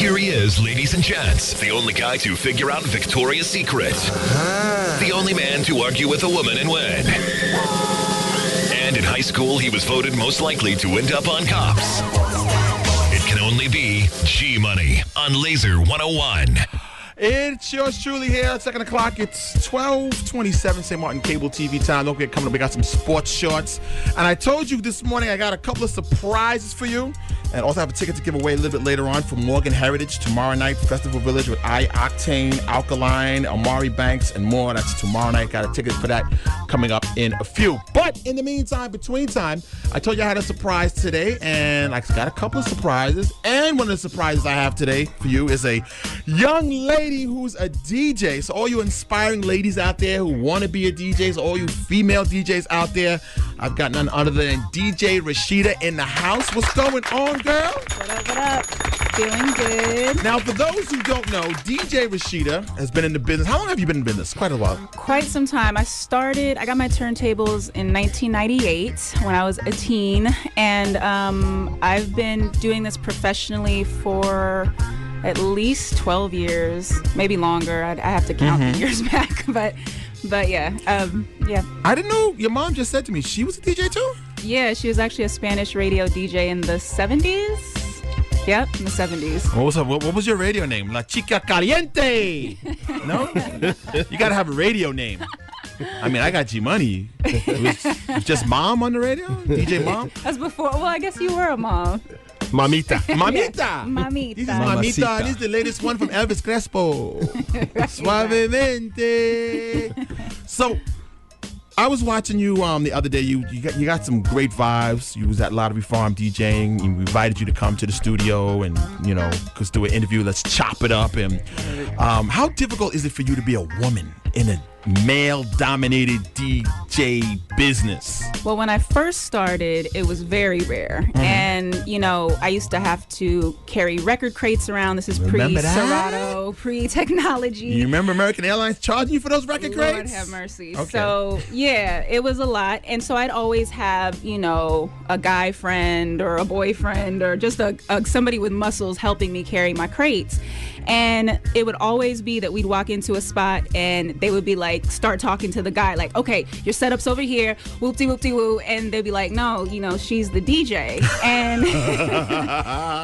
Here he is, ladies and gents, the only guy to figure out Victoria's Secret. The only man to argue with a woman and win. And in high school, he was voted most likely to end up on Cops. It can only be G-Money on Laser 101. It's yours truly here. 2 o'clock. It's 12:27. St. Maarten Cable TV time. Don't forget, coming up, we got some sports shorts. And I told you this morning I got a couple of surprises for you. And also have a ticket to give away a little bit later on from Morgan Heritage tomorrow night, Festival Village with iOctane, Alkaline, Amari Banks, and more. That's tomorrow night. Got a ticket for that coming up in a few. But in the meantime, between time, I told you I had a surprise today, and I got a couple of surprises. And one of the surprises I have today for you is a young lady who's a DJ. So all you inspiring ladies out there who want to be a DJ, so all you female DJs out there, I've got none other than DJ Rashida in the house. What's going on, girl? What up, what up? Feeling good. Now, for those who don't know, DJ Rashida has been in the business. How long have you been in business? Quite a while. Quite some time. I got my turntables in 1998 when I was a teen, and I've been doing this professionally for at least 12 years, maybe longer. I have to count the years back, but yeah, yeah. I didn't know. Your mom just said to me she was a DJ too? Yeah, she was actually a Spanish radio DJ in the 70s. Yep, in the 70s. What was your radio name? La Chica Caliente. No? You got to have a radio name. I mean, I got G-Money. It was just mom on the radio? DJ Mom? That's before. Well, I guess you were a mom. Mamita. Mamita. Yeah, Mamita. This is Mamita. This is the latest one from Elvis Crespo. Suavemente. So, I was watching you the other day. You got some great vibes. You was at Lottery Farm DJing. We invited you to come to the studio and, because do an interview. Let's chop it up. And how difficult is it for you to be a woman in a male-dominated DJ business? Well, when I first started, it was very rare. And, I used to have to carry record crates around. This is pre-Serato, pre-technology. You remember American Airlines charging you for those record crates? Lord have mercy. Okay. So, yeah, it was a lot. And so I'd always have, a guy friend or a boyfriend or just somebody with muscles helping me carry my crates. And it would always be that we'd walk into a spot and they would be like, start talking to the guy, like, okay, your setup's over here, whoop-de-whoop-de-woo. And they'd be like, no, she's the DJ. And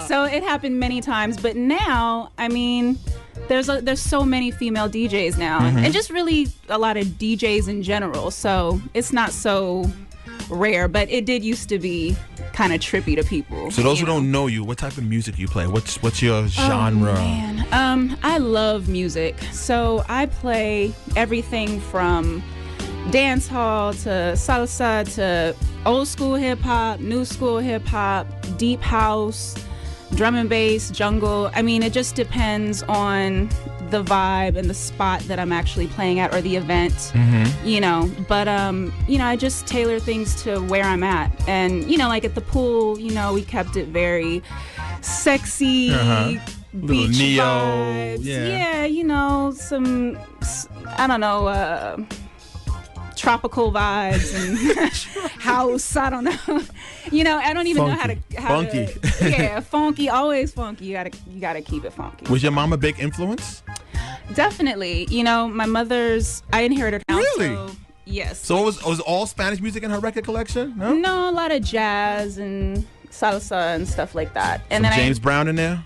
so it happened many times. But now, I mean, there's so many female DJs now. And just really a lot of DJs in general. So it's not so rare, but it did used to be kind of trippy to people. So those who don't know you, what type of music you play? What's your genre? Oh, man. I love music. So I play everything from dance hall to salsa to old school hip hop, new school hip hop, deep house, drum and bass, jungle. I mean, it just depends on the vibe and the spot that I'm actually playing at or the event, but I just tailor things to where I'm at. And, like at the pool, we kept it very sexy, beach neo vibes. Yeah, some, I don't know, tropical vibes and house. I don't know. I don't even funky. know how funky. Funky, always funky. You gotta keep it funky. Was your mom a big influence? Definitely. My mother's, I inherited her house. Really? So, yes. So it was all Spanish music in her record collection? No, a lot of jazz and salsa and stuff like that. And Some then James Brown in there?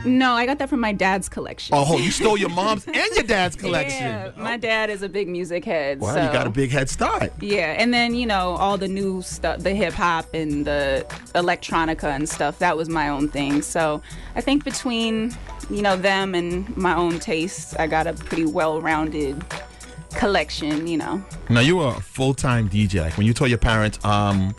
No, I got that from my dad's collection. Oh, you stole your mom's and your dad's collection. Yeah, my dad is a big music head. Wow, so. You got a big head start. Yeah, and then, all the new stuff, the hip hop and the electronica and stuff, that was my own thing. So I think between, them and my own tastes, I got a pretty well-rounded collection, Now, you were a full-time DJ. Like when you told your parents, I'm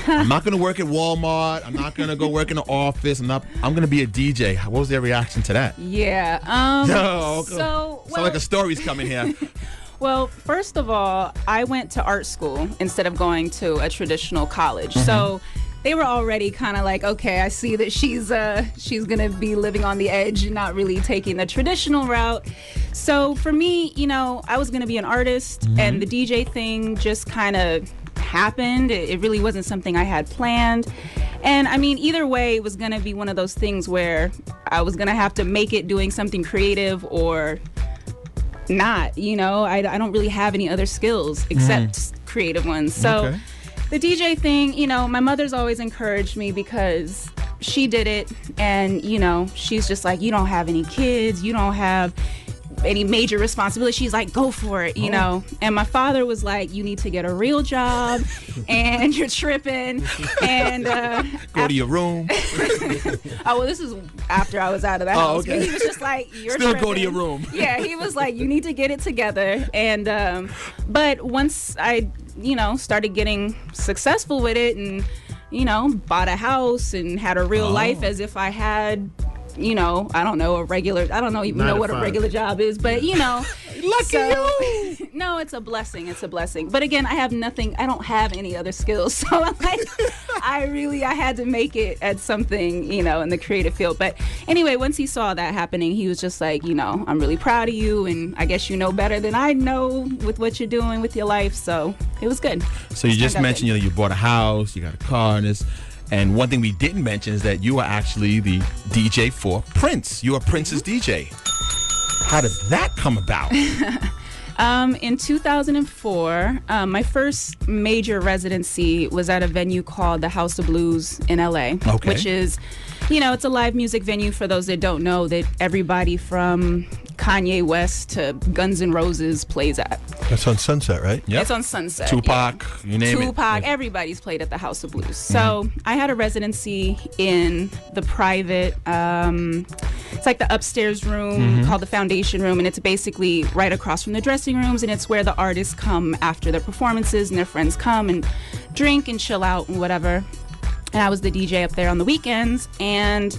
not going to work at Walmart. I'm not going to go work in the office. I'm going to be a DJ. What was their reaction to that? Yeah. Sound like a story's coming here. Well, first of all, I went to art school instead of going to a traditional college. So they were already kind of like, okay, I see that she's gonna be living on the edge and not really taking the traditional route. So for me, I was gonna be an artist, and the DJ thing just kind of happened. It really wasn't something I had planned. And I mean, either way, it was going to be one of those things where I was going to have to make it doing something creative or not. You know, I don't really have any other skills except creative ones. So the DJ thing, you know, my mother's always encouraged me because she did it. And, you know, she's just like, you don't have any kids. You don't have any major responsibility. She's like, go for it, you know. And my father was like, you need to get a real job and you're tripping and go to your room. Oh, well, this is after I was out of the house. But he was just like, you're still tripping. Go to your room. Yeah, he was like, you need to get it together. And but once I, you know, started getting successful with it and, you know, bought a house and had a real life as if I had, you know, I don't know, I don't even know what a regular job is, but, you know. Lucky you. No, it's a blessing. It's a blessing. But again, I don't have any other skills. So like, I had to make it at something, you know, in the creative field. But anyway, once he saw that happening, he was just like, you know, I'm really proud of you. And I guess you know better than I know with what you're doing with your life. So it was good. So you just mentioned, you know, you bought a house, you got a car, and this. And one thing we didn't mention is that you are actually the DJ for Prince. You are Prince's DJ. How did that come about? In 2004, my first major residency was at a venue called the House of Blues in LA, which is, you know, it's a live music venue for those that don't know, that everybody from Kanye West to Guns N' Roses plays at. That's on Sunset, right? Yep. It's on Sunset. Tupac, you name it. Tupac, everybody's played at the House of Blues. So I had a residency in the private, it's like the upstairs room called the Foundation Room, and it's basically right across from the dressing rooms, and it's where the artists come after their performances, and their friends come and drink and chill out and whatever. And I was the DJ up there on the weekends, and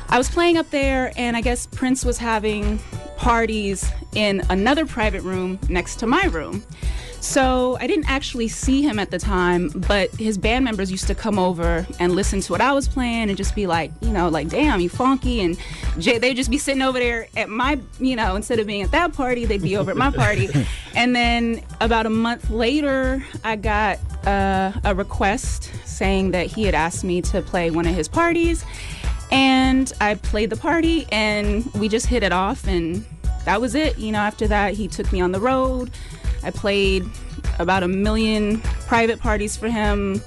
I was playing up there, and I guess Prince was having parties in another private room next to my room. So I didn't actually see him at the time, but his band members used to come over and listen to what I was playing and just be like, you know, like, damn, you funky. And they'd just be sitting over there at my, you know, instead of being at that party, they'd be over at my party. And then about a month later, I got a request saying that he had asked me to play one of his parties. And I played the party, and we just hit it off, and that was it. You know, after that, he took me on the road. I played about 1 million private parties for him,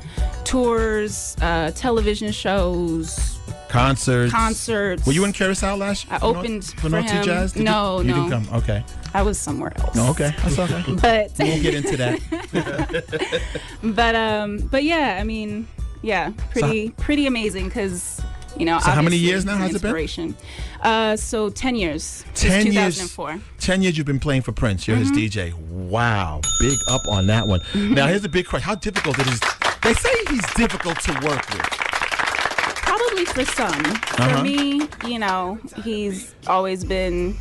tours, television shows, concerts. Were you in Curacao last year? I opened for Naughty him. Jazz? You didn't come. Okay. I was somewhere else. No, okay, that's okay. But we won't get into that. but yeah, I mean, yeah, pretty amazing because, you know. So how many years now has it been? So 10 years. 10 since years. 2004. 10 years you've been playing for Prince. You're his DJ. Wow, big up on that one. Now here's a big question: how difficult it is? They say he's difficult to work with. Probably for some. For me, you know, he's always been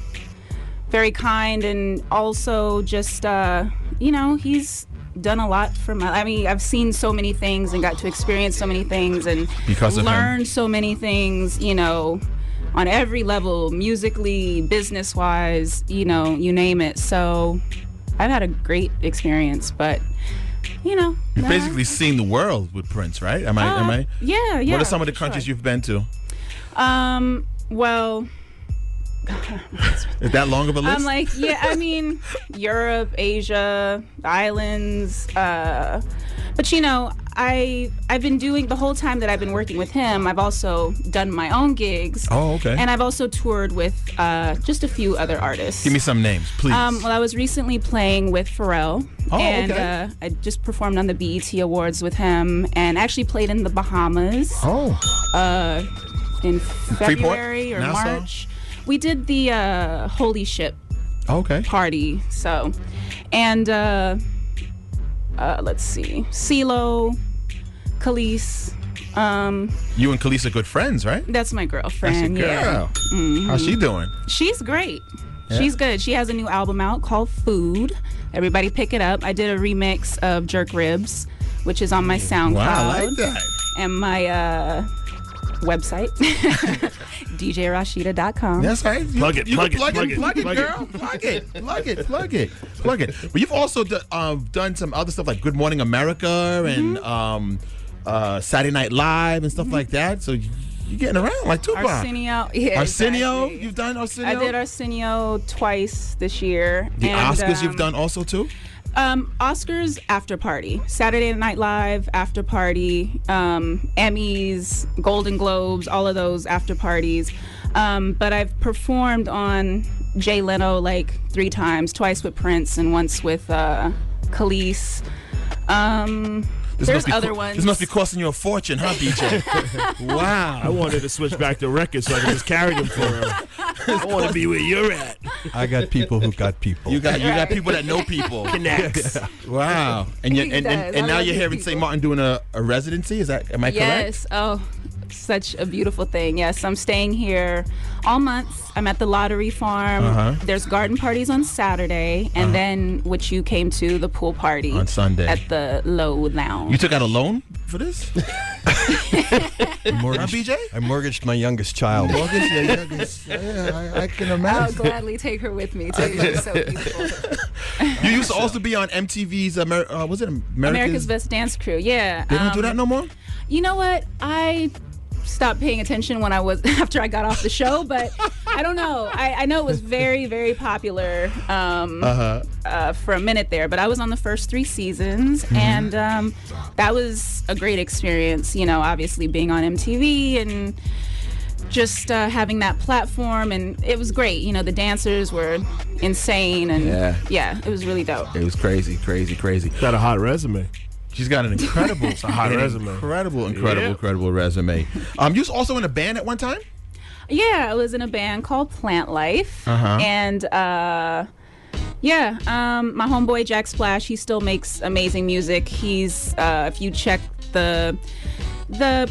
very kind, and also just, you know, he's done a lot for my. I mean, I've seen so many things and got to experience so many things and learned so many things, you know, on every level, musically, business-wise, you know, you name it. So I've had a great experience, but, you know. You've basically seen the world with Prince, right? Am I? Yeah. What are some of the countries you've been to? Well, is that long of a list? I'm like, yeah, I mean, Europe, Asia, islands, but you know, I've been doing the whole time that I've been working with him. I've also done my own gigs. Oh, okay. And I've also toured with just a few other artists. Give me some names, please. Well, I was recently playing with Pharrell. Oh, and okay. I just performed on the BET Awards with him, and actually played in the Bahamas. Oh. In February or Nassau? March. We did the Holy Ship party. So, and let's see, CeeLo, Khalees. You and Khalees are good friends, right? That's my girlfriend. That's your girl. Yeah. How's she doing? She's great. Yeah. She's good. She has a new album out called Food. Everybody pick it up. I did a remix of Jerk Ribs, which is on my SoundCloud. Wow, I like that. And my website, DJRashida.com. That's right. Plug it, Plug it, girl. Plug it. But you've also done some other stuff like Good Morning America and Saturday Night Live and stuff like that. So you're getting around like Tupac. Arsenio. Yeah, Arsenio? exactly. You've done Arsenio? I did Arsenio twice this year. The Oscars you've done also too? Oscars after party, Saturday Night Live after party, Emmys, Golden Globes, all of those after parties. But I've performed on Jay Leno like 3 times, twice with Prince and once with Khalees. There's other ones. This must be costing you a fortune, huh, DJ? Wow. I wanted to switch back to records so I could just carry them for her. I want to be where you're at. I got people who got people. You got people that know people. Connects. Wow. And now you're here in St. Martin doing a residency. Am I correct? Yes. Oh, such a beautiful thing. Yes, I'm staying here all month. I'm at the Lottery Farm. There's garden parties on Saturday, and then which you came to the pool party on Sunday at the Low Lounge. You took out a loan for this? I mortgaged my youngest child. I can imagine. I'll gladly take her with me too. She's so beautiful. You used to also be on MTV's was it America's Best Dance Crew? Yeah. They don't do that no more? You know what? I stopped paying attention when after I got off the show, but I don't know. I know it was very, very popular for a minute there, but I was on the first 3 seasons, and that was a great experience. You know, obviously being on MTV and just having that platform, and it was great. You know, the dancers were insane, and yeah, it was really dope. It was crazy. Got a hot resume. She's got an incredible, incredible resume. You was also in a band at one time? Yeah, I was in a band called Plant Life, and my homeboy Jack Splash, he still makes amazing music. He's if you check the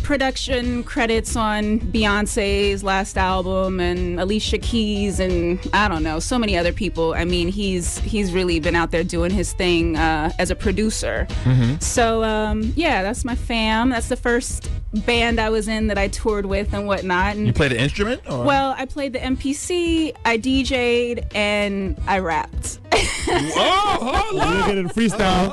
production credits on Beyonce's last album and Alicia Keys and I don't know, so many other people. I mean, he's really been out there doing his thing as a producer. So that's my fam. That's the first band I was in that I toured with and whatnot. And you played an instrument? Or? Well, I played the MPC, I DJ'd, and I rapped. Hold on. You're getting freestyle.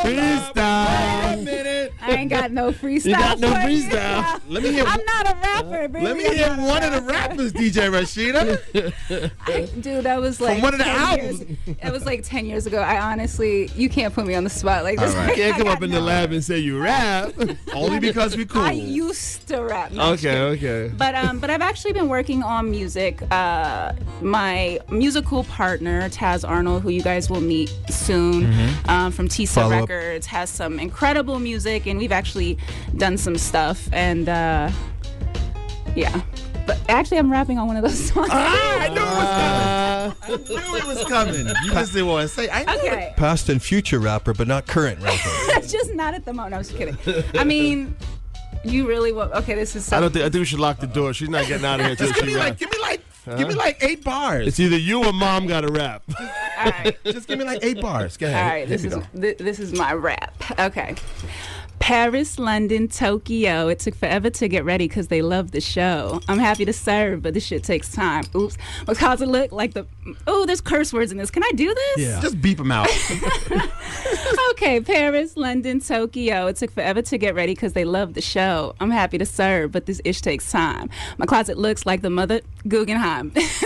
Wait a minute. I ain't got no freestyle. You got no for you. freestyle. Let me hear. I'm not a rapper, baby. Let me hear one of the rappers, DJ Rashida. Dude, that was like from one of the 10 albums. It was like 10 years ago. I honestly, you can't put me on the spot like this. Right. You can't come up in the lab and say you rap. Only because we cool. I used to rap. No, Okay. But I've actually been working on music. My musical partner, Taz Arnold, who you guys will meet soon, from Tisa Records, has some incredible music, and we've actually done some stuff. And but actually, I'm rapping on one of those songs. I knew it was coming. You just didn't want to say. I knew it. Past and future rapper, but not current rapper. Just not at the moment. I was just kidding. I mean, you really want? Okay, this is. So I think we should lock the door. She's not getting out of here. Just give me like 8 bars. It's either you or mom got to rap. All right. Just give me like 8 bars. Go ahead. All right. This is my rap. Okay. Paris, London, Tokyo. It took forever to get ready because they love the show. I'm happy to serve, but this shit takes time. Oops. Because it look like there's curse words in this. Can I do this? Yeah. Just beep them out. Okay, Paris, London, Tokyo. It took forever to get ready because they love the show. I'm happy to serve, but this ish takes time. My closet looks like the mother Guggenheim. Is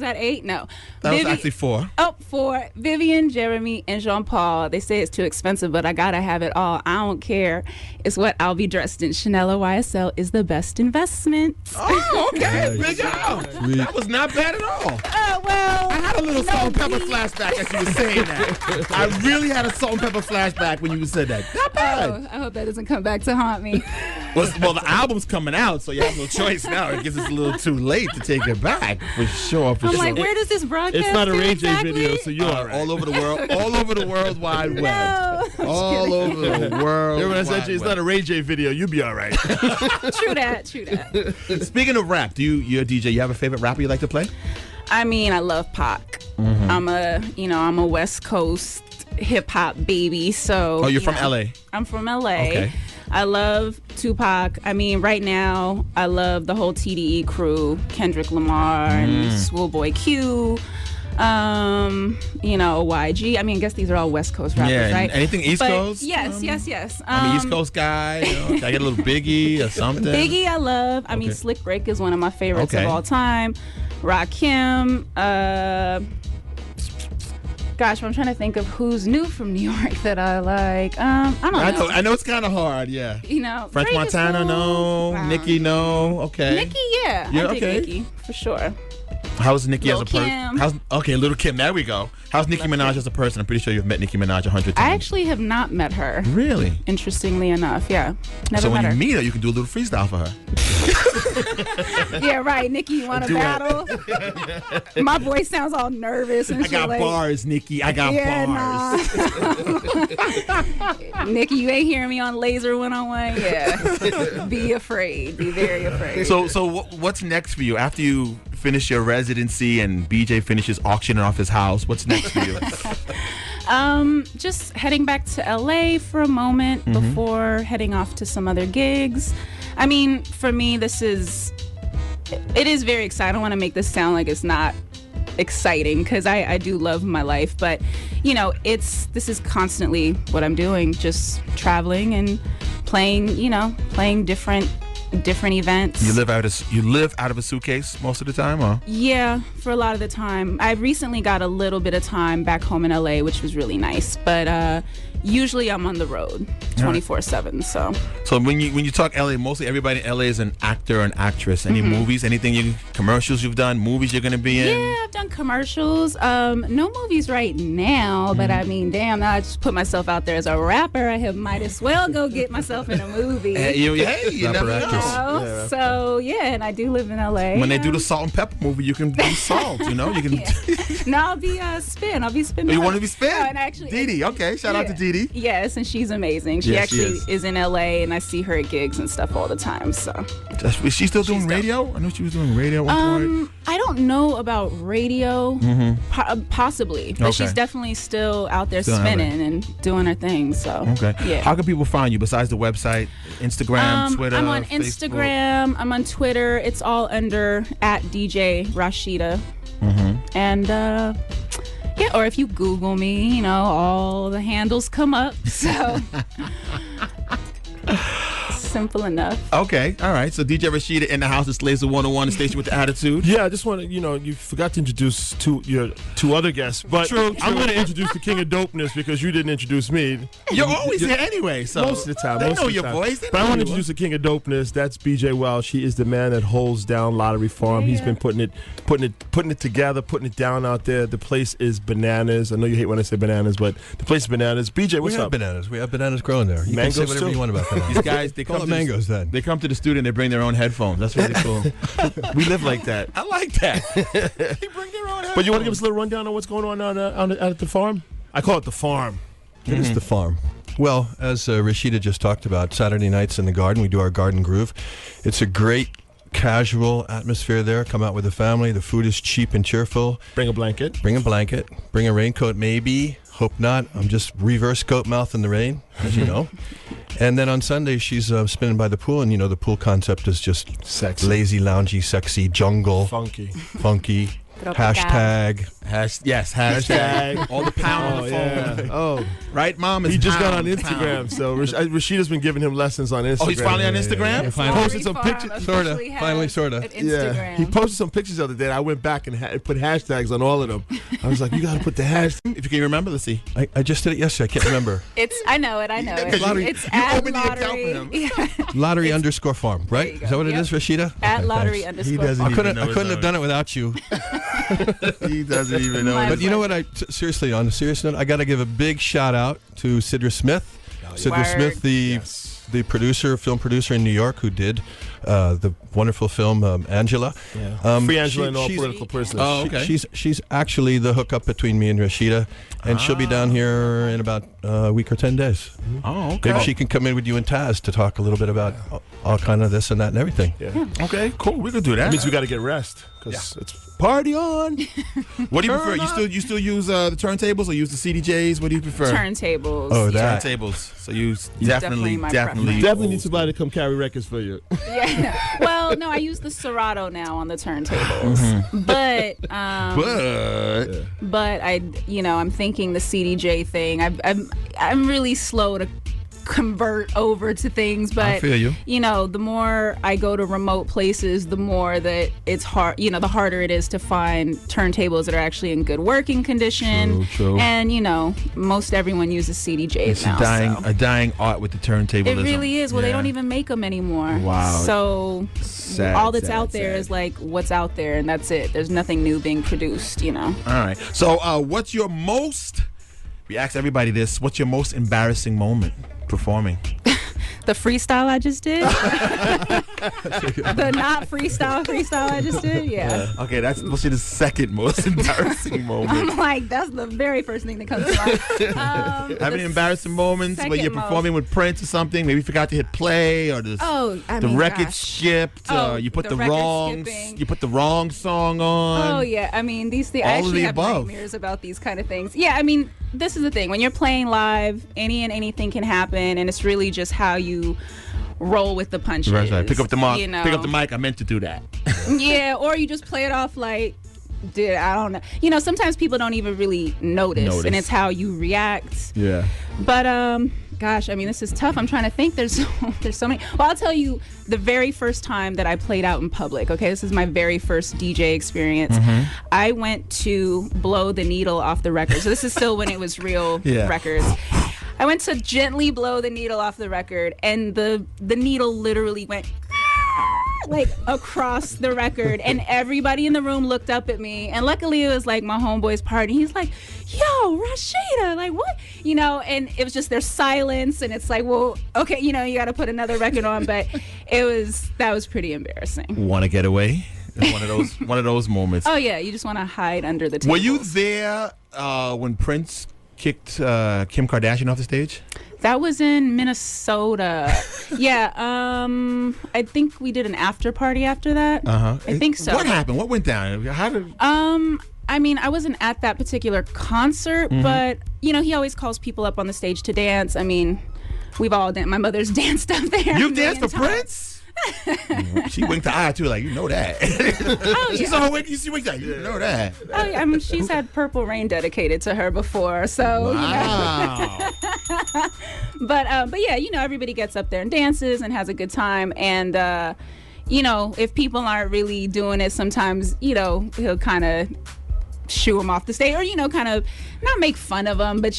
that 8? No. That was actually 4. Oh, 4. Vivian, Jeremy, and Jean-Paul. They say it's too expensive, but I gotta have it all. I don't care. It's what I'll be dressed in. Chanel or YSL is the best investment. Oh, okay. Big job. That was not bad at all. Well, I had a little salt and pepper flashback as you were saying that. I really had a salt and pepper flashback when you said that. Not bad. Oh, I hope that doesn't come back to haunt me. Well, the album's coming out, so you have no choice now. It gets us a little too late to take it back. For sure. I'm like, where does this broadcast? It's not a Ray J exactly? video, so you're all right. All over the world, all over the World Wide Web. No, all over the world. Remember when I said it's not a Ray J video, you'll be all right. True that. Speaking of rap, you're a DJ. You have a favorite rapper you like to play? I mean, I love Pac. I'm a West Coast hip hop baby. So you're from LA. I'm from LA. Okay. I love Tupac. I mean, right now, I love the whole TDE crew, Kendrick Lamar and Schoolboy Q. YG. I mean, I guess these are all West Coast rappers, right? Anything East Coast? Yes. I'm an East Coast guy. Can I get a little Biggie or something? Biggie, I love. I mean, Slick Rick is one of my favorites of all time. Rakim. Gosh, I'm trying to think of who's new from New York that I like. I don't know. I know it's kind of hard. Yeah. French Drake Montana, no. Nicki, no. Okay. Nicki, yeah. I dig Nicki for sure. How's Nicki as a Kim. person? Little Kim. There we go. How's Nicki Minaj as a person? I'm pretty sure you've met Nicki Minaj 100 times. I actually have not met her. Really? Interestingly enough, yeah. Never so met when her. you meet her, you can do a little freestyle for her. Yeah, right. Nicki, you want to battle? My voice sounds all nervous and shit. I got bars, Nicki. I got bars. Nah. Nicki, you ain't hearing me on Laser 101? Yeah. Be afraid. Be very afraid. So what's next for you after you finish your residency and BJ finishes auctioning off his house? What's next for you? Just heading back to LA for a moment before heading off to some other gigs. I mean, for me, it is very exciting. I don't want to make this sound like it's not exciting because I do love my life, but this is constantly what I'm doing, just traveling and playing different events. You live out of a suitcase most of the time, or? Yeah, for a lot of the time. I recently got a little bit of time back home in LA, which was really nice, but usually I'm on the road 24/7. So when you talk LA, mostly everybody in LA is an actor or an actress. Any movies, commercials you've done, movies you're gonna be in? Yeah, I've done commercials. No movies right now, but I mean, damn, now I just put myself out there as a rapper. I might as well go get myself in a movie. You never know. Yeah. So and I do live in LA. When they do the Salt and Pepper movie, you can be Salt. You can. No, I'll be Spin. I'll be Spin. You want to be Spin? And actually, Dee. Okay, shout out to Dee. Yes, and she's amazing. She is in LA, and I see her at gigs and stuff all the time. So is she still doing radio? I know she was doing radio at one point. I don't know about radio. Possibly, but she's definitely still out there spinning and doing her thing. So how can people find you besides the website, Instagram, Twitter? I'm on Instagram. I'm on Twitter. It's all under @DJ Rashida. And or if you Google me, all the handles come up. So simple enough. Okay, all right. So DJ Rashida in the house. It's Laser 101, the station with the attitude. Yeah, I just want to, you forgot to introduce your two other guests, but true. I'm going to introduce the king of dopeness because you didn't introduce me. You're always here anyway, so most of the time. They know your voice. But I want to introduce the king of dopeness. That's BJ Wells. He is the man that holds down Lottery Farm. He's been putting it together, putting it down out there. The place is bananas. I know you hate when I say bananas, but the place is bananas. BJ, what's up? We have bananas growing there. You mangoes can say whatever you want about that. These guys, they come mangoes then. They come to the studio and they bring their own headphones. That's really cool. We live like that. I like that. They bring their own headphones. But you want to give us a little rundown on what's going on at the farm? I call it the farm. It is the farm. Well, as Rashida just talked about, Saturday nights in the garden, we do our garden groove. It's a great casual atmosphere there. Come out with the family. The food is cheap and cheerful. Bring a blanket. Bring a raincoat, maybe. Hope not. I'm just reverse coat mouth in the rain, as you know. And then on Sunday, she's spinning by the pool, and the pool concept is just sexy, lazy, loungy, sexy, jungle, funky. Hashtag. All the pound on the phone. Yeah. Oh, right, Mom? He just got on Instagram, so Rashida's been giving him lessons on Instagram. Oh, he's finally on Instagram? He posted some pictures. Sort of. Yeah. He posted some pictures the other day. I went back and put hashtags on all of them. I was like, you got to put the hashtag. If you can remember, let's see. I just did it yesterday. I can't remember. I know it. It's at Lottery. Lottery _farm, right? Is that what it is, Rashida? At Lottery _farm. I couldn't have done it without you. He doesn't even know. But you know what? Seriously, on a serious note, I got to give a big shout out to Sidra Smith. Sidra Smith, the producer, film producer in New York, who did the wonderful film Angela. Free Angela and all she's- political prisoners. Oh, okay. She's actually the hookup between me and Rashida, and she'll be down here in about a week or 10 days. Oh, okay. Maybe she can come in with you and Taz to talk a little bit about all kind of this and that and everything. Okay, cool. We could do that. That means we got to get rest because it's party on. What do you prefer? You still use the turntables or use the CDJs? What do you prefer? Turntables. Oh, that. Turntables. So you Definitely my preference. Definitely need somebody to come carry records for you. Yeah. Well, no, I use the Serato now on the turntables, but I'm thinking the CDJ thing. I'm really slow to convert over to things, but I feel you. The more I go to remote places, the more that it's hard, the harder it is to find turntables that are actually in good working condition. True. And most everyone uses CDJs It's now. a dying art with the turntablism. It really is. Well, they Yeah. don't even make them anymore. Wow. So Sad, all that's sad, out there sad. is like what's out there, and that's it. There's nothing new being produced. All right. So what's your most? We asked everybody this. What's your most embarrassing moment performing? The freestyle I just did. The not freestyle I just did. Yeah. Okay, that's must be the second most embarrassing moment. I'm like, that's the very first thing that comes to mind. Have any embarrassing moments where you're second performing with Prince or something? Maybe you forgot to hit play, or the record gosh. skipped, Oh, or you put the the record wrong skipping. you put the wrong song on. Oh yeah, I mean these things. I All of actually the have above. nightmares about these kind of things. Yeah, I mean this is the thing. When you're playing live, anything can happen, and it's really just how you roll with the punches. Right. Pick up the mic. You know? Pick up the mic. I meant to do that. Yeah, or you just play it off like, I don't know. Sometimes people don't even really notice, and it's how you react. Yeah. But gosh, I mean, this is tough. I'm trying to think. There's so many. Well, I'll tell you the very first time that I played out in public. Okay, this is my very first DJ experience. I went to blow the needle off the record. So this is still when it was real records. I went to gently blow the needle off the record, and the needle literally went like across the record, and everybody in the room looked up at me, and luckily it was like my homeboy's party. He's like, yo, Rashida, like what? And it was just there's silence, and it's like, well, okay, you got to put another record on, but that was pretty embarrassing. Want to get away? It's one of those moments. Oh yeah, you just want to hide under the table. Were you there when Prince kicked Kim Kardashian off the stage? That was in Minnesota. Yeah, I think we did an after party after that. I think so. What happened? What went down? How did? I mean, I wasn't at that particular concert, but he always calls people up on the stage to dance. I mean, we've all danced. My mother's danced up there. You danced for Prince? She winked the eye too, like, you know that. Oh, She saw her wink. She winked, like, you know that. Oh, yeah, I mean, she's had Purple Rain dedicated to her before, so Wow. But yeah, everybody gets up there and dances and has a good time, and if people aren't really doing it, sometimes he'll kind of shoo them off the stage, or kind of not make fun of them, but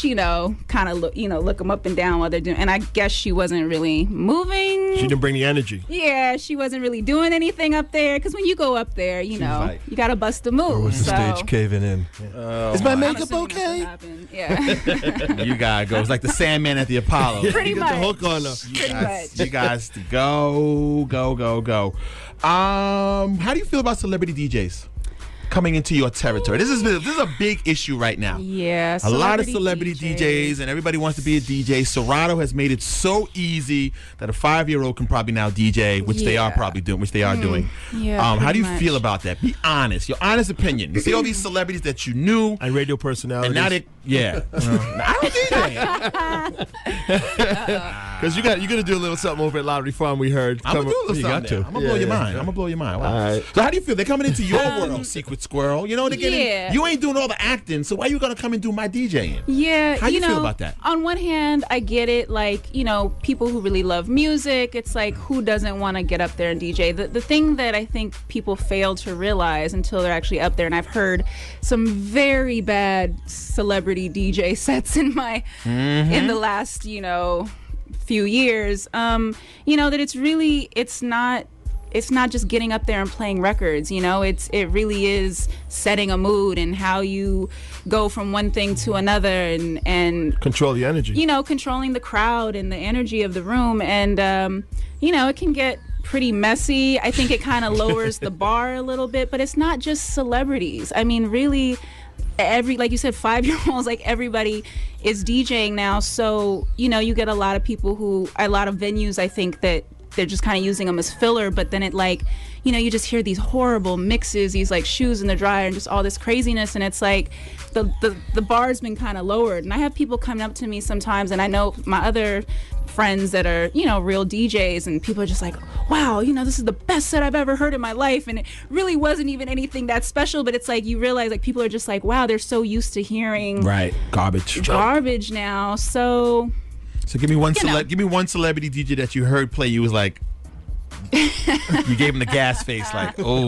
kind of look them up and down while they're doing. And I guess she wasn't really moving. She didn't bring the energy. Yeah, she wasn't really doing anything up there, because when you go up there, you gotta bust a move. Or was the stage caving in? Is my I'm makeup assuming that's okay? what happened. Yeah. You gotta go. It's like the Sandman at the Apollo. Pretty You much. got the hook on her. Pretty much. You guys go. How do you feel about celebrity DJs coming into your territory? This is a big issue right now. Yeah, A lot of celebrity DJs, and everybody wants to be a DJ. Serato has made it so easy that a 5-year-old can probably now DJ, which they are probably doing, which they are doing. Yeah, how do pretty you much. feel about that? Be honest. Your honest opinion. You see all these celebrities that you knew, And radio personalities. and now they, I don't DJ. Because you're going to do a little something over at Lottery Farm, we heard. I'm gonna do a little You something. got to. I'm gonna blow your Yeah. mind. I'm gonna blow your mind. Wow. All right. So how do you feel? They're coming into your world, Secret Squirrel. They're getting. Yeah. You ain't doing all the acting, so why you gonna come and do my DJing? Yeah, How you feel about that? On one hand, I get it. Like, people who really love music, it's like, who doesn't want to get up there and DJ? The thing that I think people fail to realize until they're actually up there, and I've heard some very bad celebrity DJ sets in the last, few years, that it's not just getting up there and playing records. It really is setting a mood and how you go from one thing to another, and Control the energy. controlling the crowd and the energy of the room, and it can get pretty messy. I think it kind of lowers the bar a little bit, but it's not just celebrities. I mean, really, like you said, 5-year-olds, like everybody is DJing now. So, you know, you get a lot of people a lot of venues, I think that they're just kind of using them as filler, but then it like, you know, you just hear these horrible mixes, these like shoes in the dryer and just all this craziness, and it's like the bar's been kind of lowered. And I have people coming up to me sometimes, and I know my other friends that are, you know, real DJs, and people are just like, wow, you know, this is the best set I've ever heard in my life, and it really wasn't even anything that special, but it's like you realize like people are just like, wow, they're so used to hearing garbage now. So give me one celebrity DJ that you heard play. You was like, you gave him the gas face, like, oh,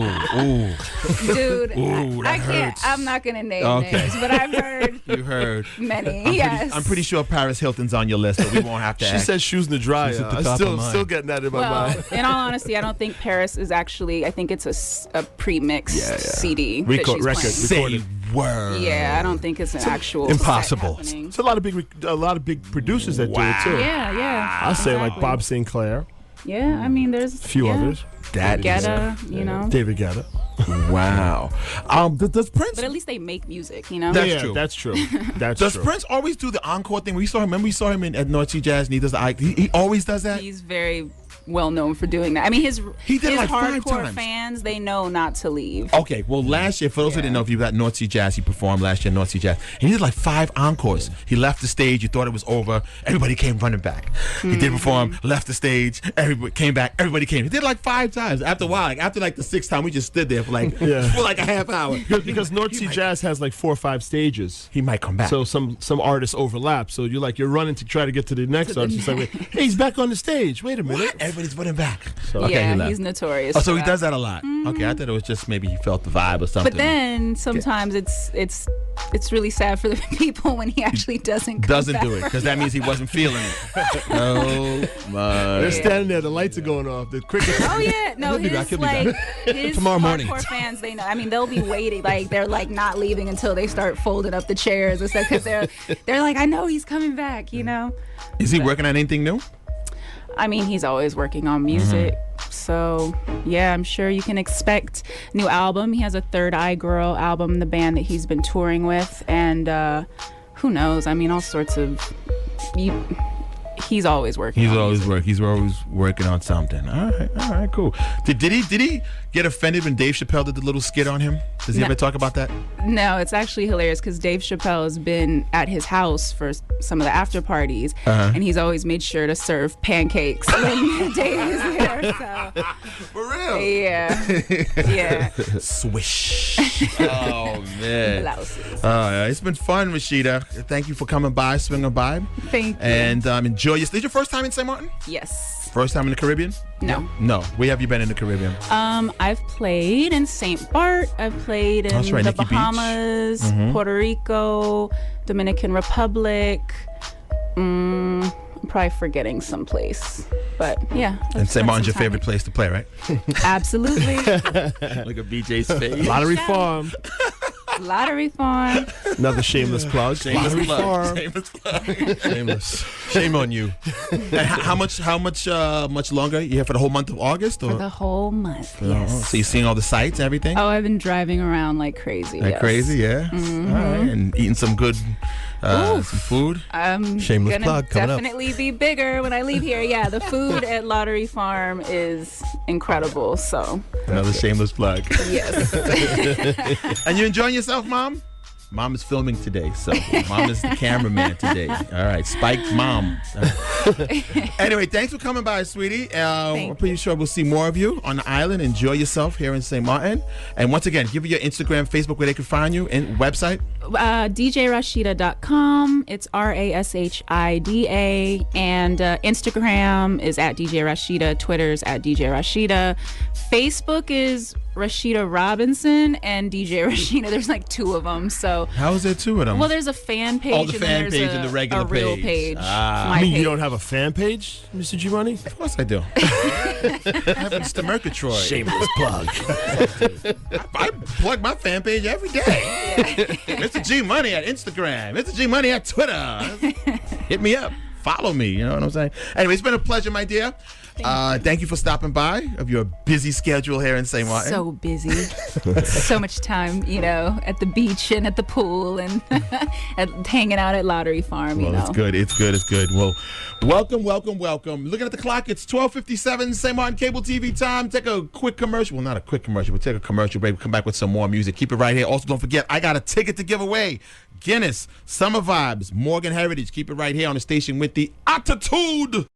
dude, that hurts. I'm not gonna name names, but I've heard. You heard many. I'm pretty sure Paris Hilton's on your list, but we won't have to. She said shoes in the dryer. I'm still getting that in my mind. In all honesty, I don't think Paris is actually. I think it's a pre-mixed CD that she's playing. Word. Yeah, I don't think it's an actual. Impossible. It's a lot of big producers that do it too. Yeah. I'll say like Bob Sinclair. Yeah, I mean, there's a few others. Guetta, you know. David Guetta. Wow. Does Prince? But at least they make music, you know. That's true. That's true. Does Prince always do the encore thing? We saw him at North Sea Jazz, and he does he always does that. He's very well known for doing that. I mean, his like hardcore fans, they know not to leave. Okay, well, last year, for those who didn't know, if you were at North Sea Jazz, he performed last year at North Sea Jazz, and he did like 5 encores. He left the stage, you thought it was over, everybody came running back. He did perform, left the stage, everybody came back, everybody came. He did like 5 times. After a while, after the 6th time, we just stood there for like a half hour. Because North Sea Jazz has like 4 or 5 stages. He might come back. So some artists overlap. So you're running to try to get to the next artist. It's like, hey, he's back on the stage. Wait a minute. What? Everybody's running back. So, yeah, he's notorious. Oh, so he does that a lot. Okay, I thought it was just maybe he felt the vibe or something. But then sometimes it's really sad for the people when he actually doesn't do it, because that means he wasn't feeling it. Oh my! They're standing there. The lights are going off. The crickets. Oh yeah, no, his tomorrow morning. Hardcore fans, they know. I mean, they'll be waiting. Like they're like not leaving until they start folding up the chairs and stuff, because they're like, I know he's coming back. You know. Is he working on anything new? I mean, he's always working on music. So, yeah, I'm sure you can expect a new album. He has a Third Eye Girl album, the band that he's been touring with. And who knows? I mean, all sorts of... He's always working. He's always working on something. All right, cool. Did he get offended when Dave Chappelle did the little skit on him? Does he ever talk about that? No, it's actually hilarious because Dave Chappelle has been at his house for some of the after parties, and he's always made sure to serve pancakes when Dave is there. So. For real? Yeah. Swish. Oh man. Blouses. It's been fun, Rashida. Thank you for coming by, swinging by. Thank you. And enjoy your. Is this your first time in St. Martin? Yes. First time in the Caribbean? No. Where have you been in the Caribbean? I've played in St. Bart. I've played in the Nikki Bahamas, Puerto Rico, Dominican Republic. I'm probably forgetting someplace, but yeah. And St. Martin's your favorite place to play, right? Absolutely. Look at BJ's face. Lottery Farm. Lottery Farm. Another shameless plug. Shameless. Shame on you. How much longer? You here for the whole month of August? Or? For the whole month, yes. So you're seeing all the sights, everything? Oh, I've been driving around like crazy. Crazy, yeah. Mm-hmm. All right, and eating some good, some food. I'm shameless plug coming up. Definitely be bigger when I leave here. Yeah, the food at Lottery Farm is incredible. So another shameless plug. Yes. And you enjoying yourself, Mom? Mom is filming today, so Mom is the cameraman today. All right, Spike Mom. Anyway, thanks for coming by, sweetie. I'm pretty sure we'll see more of you on the island. Enjoy yourself here in St. Martin. And once again, give me your Instagram, Facebook, where they can find you, and website. DJRashida.com. It's RASHIDA. And Instagram is at DJ Rashida. Twitter's at DJ Rashida. Facebook is Rashida Robinson and DJ Rashida. There's like 2 of them. So how is there 2 of them? Well, there's a fan page. Oh, the fan page and the regular page. A real page. I mean, you don't have a fan page, Mr. G-Money? Of course I do. I have Mr. Murgatroyd. Shameless plug. I plug my fan page every day. Mr. G Money at Instagram. Mr. G Money at Twitter. Hit me up. follow me. You know what I'm saying? Anyway, it's been a pleasure, my dear. Thank you for stopping by of your busy schedule here in St. Martin. So busy. So much time, at the beach and at the pool and hanging out at Lottery Farm, Well, it's good. It's good. Well, welcome. Looking at the clock, it's 12:57 St. Martin Cable TV time. Take a quick commercial. Well, not a quick commercial. We'll take a commercial break. We'll come back with some more music. Keep it right here. Also, don't forget, I got a ticket to give away. Guinness, Summer Vibes, Morgan Heritage. Keep it right here on the station with the attitude.